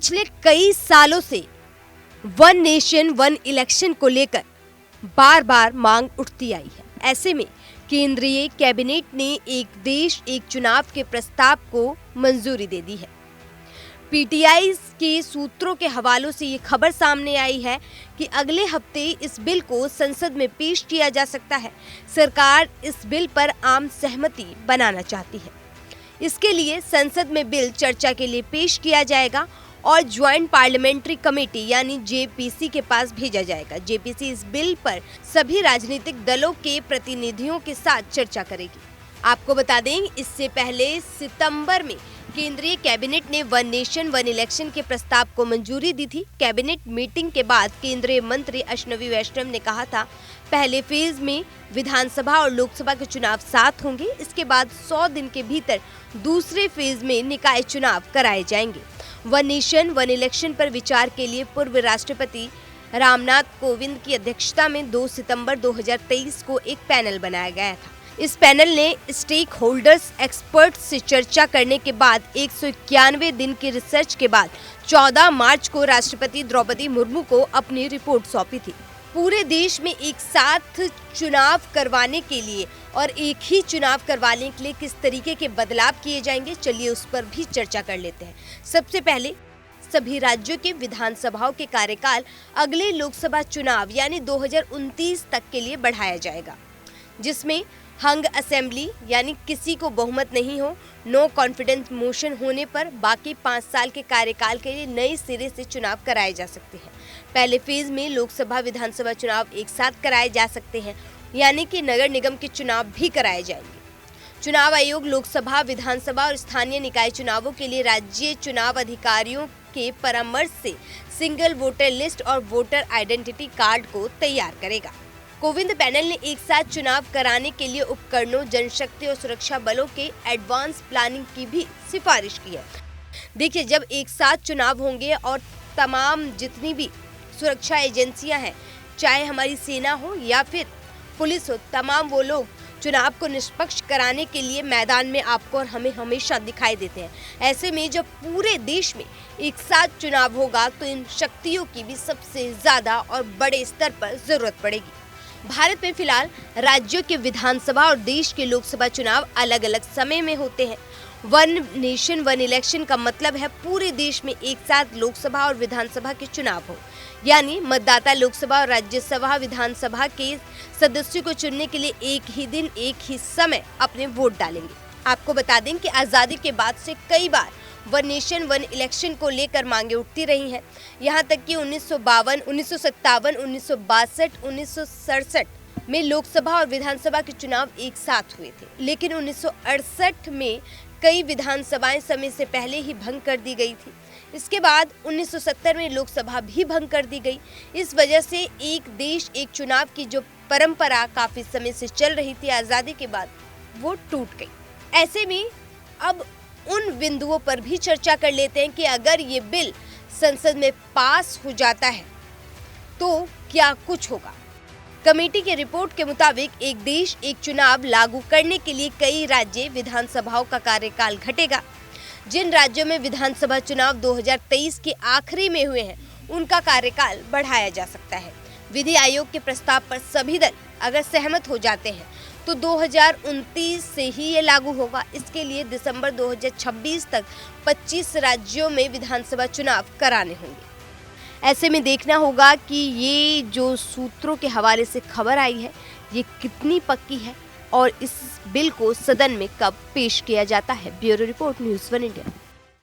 पिछले कई सालों से वन नेशन वन इलेक्शन को लेकर बार बार मांग उठती आई है। ऐसे में केंद्रीय कैबिनेट ने एक देश एक चुनाव के प्रस्ताव को मंजूरी दे दी है। पीटीआई के सूत्रों के हवालों से ये खबर सामने आई है कि अगले हफ्ते इस बिल को संसद में पेश किया जा सकता है। सरकार इस बिल पर आम सहमति बनाना चाहती है। इसके लिए संसद में बिल चर्चा के लिए पेश किया जाएगा और ज्वाइंट पार्लियामेंट्री कमेटी यानी जेपीसी के पास भेजा जाएगा। जेपीसी इस बिल पर सभी राजनीतिक दलों के प्रतिनिधियों के साथ चर्चा करेगी। आपको बता दें, इससे पहले सितंबर में केंद्रीय कैबिनेट ने वन नेशन वन इलेक्शन के प्रस्ताव को मंजूरी दी थी। कैबिनेट मीटिंग के बाद केंद्रीय मंत्री अश्विनी वैष्णव ने कहा था, पहले फेज में विधानसभा और लोकसभा के चुनाव साथ होंगे। इसके बाद 100 दिन के भीतर दूसरे फेज में निकाय चुनाव कराए जाएंगे। वन नेशन वन इलेक्शन पर विचार के लिए पूर्व राष्ट्रपति रामनाथ कोविंद की अध्यक्षता में 2 सितंबर 2023 को एक पैनल बनाया गया था। इस पैनल ने स्टेक होल्डर्स एक्सपर्ट से चर्चा करने के बाद 191 दिन की रिसर्च के बाद 14 मार्च को राष्ट्रपति द्रौपदी मुर्मू को अपनी रिपोर्ट सौंपी थी। पूरे देश में एक साथ चुनाव करवाने के लिए और एक ही चुनाव करवाने के लिए किस तरीके के बदलाव किए जाएंगे, चलिए उस पर भी चर्चा कर लेते हैं। सबसे पहले सभी राज्यों के विधानसभाओं के कार्यकाल अगले लोकसभा चुनाव यानी 2029 तक के लिए बढ़ाया जाएगा, जिसमें हंग असेंबली यानी किसी को बहुमत नहीं हो, नो कॉन्फिडेंस मोशन होने पर बाकी 5 साल के कार्यकाल के लिए नए सिरे से चुनाव कराए जा सकते हैं। पहले फेज में लोकसभा विधानसभा चुनाव एक साथ कराए जा सकते हैं, यानी कि नगर निगम के चुनाव भी कराए जाएंगे। चुनाव आयोग लोकसभा विधानसभा और स्थानीय निकाय चुनावों के लिए राज्य चुनाव अधिकारियों के परामर्श से सिंगल वोटर लिस्ट और वोटर आइडेंटिटी कार्ड को तैयार करेगा। कोविंद पैनल ने एक साथ चुनाव कराने के लिए उपकरणों, जनशक्ति और सुरक्षा बलों के एडवांस प्लानिंग की भी सिफारिश की है। देखिए, जब एक साथ चुनाव होंगे और तमाम जितनी भी सुरक्षा एजेंसियां हैं, चाहे हमारी सेना हो या फिर पुलिस हो, तमाम वो लोग चुनाव को निष्पक्ष कराने के लिए मैदान में आपको और हमें हमेशा दिखाई देते हैं। ऐसे में जब पूरे देश में एक साथ चुनाव होगा तो इन शक्तियों की भी सबसे ज्यादा और बड़े स्तर पर जरूरत पड़ेगी। भारत में फिलहाल राज्यों के विधानसभा और देश के लोकसभा चुनाव अलग अलग समय में होते हैं। वन नेशन वन इलेक्शन का मतलब है पूरे देश में एक साथ लोकसभा और विधानसभा के चुनाव हो, यानी मतदाता लोकसभा और राज्यसभा विधानसभा के सदस्यों को चुनने के लिए एक ही दिन एक ही समय अपने वोट डालेंगे। आपको बता दें कि आज़ादी के बाद से कई बार वन नेशन वन इलेक्शन को लेकर मांगे उठती रही हैं। यहाँ तक कि 1952, 1957, 1962, 1967 में लोकसभा और विधानसभा के चुनाव एक साथ हुए थे, लेकिन 1968 में कई विधानसभाएं समय से पहले ही भंग कर दी गई थी। इसके बाद 1970 में लोकसभा भी भंग कर दी गई। इस वजह से एक देश एक चुनाव की जो परंपरा काफी समय से चल रही थी आज़ादी के बाद, वो टूट गई। ऐसे में अब उन बिंदुओं पर भी चर्चा कर लेते हैं कि अगर ये बिल संसद में पास हो जाता है तो क्या कुछ होगा। कमेटी की रिपोर्ट के मुताबिक एक देश एक चुनाव लागू करने के लिए कई राज्य विधानसभाओं का कार्यकाल घटेगा। जिन राज्यों में विधानसभा चुनाव 2023 के आखिरी में हुए हैं, उनका कार्यकाल बढ़ाया जा सकता है। विधि आयोग के प्रस्ताव पर सभी दल अगर सहमत हो जाते हैं तो 2029 से ही ये लागू होगा। इसके लिए दिसंबर 2026 तक 25 राज्यों में विधानसभा चुनाव कराने होंगे। ऐसे में देखना होगा कि ये जो सूत्रों के हवाले से खबर आई है, ये कितनी पक्की है और इस बिल को सदन में कब पेश किया जाता है। Bureau report, news 1 India.